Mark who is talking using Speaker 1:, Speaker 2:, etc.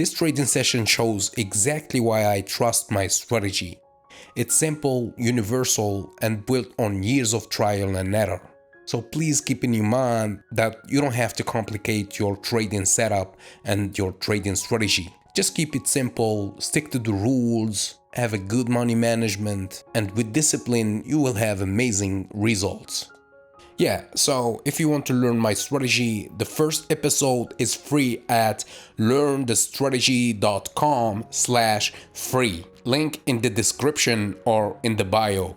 Speaker 1: This trading session shows exactly why I trust my strategy. It's simple, universal, and built on years of trial and error. So please keep in mind that you don't have to complicate your trading setup and your trading strategy. Just keep it simple, stick to the rules, have a good money management, and with discipline you will have amazing results. Yeah, so if you want to learn my strategy, the first episode is free at learnthestrategy.com/free. Link in the description or in the bio.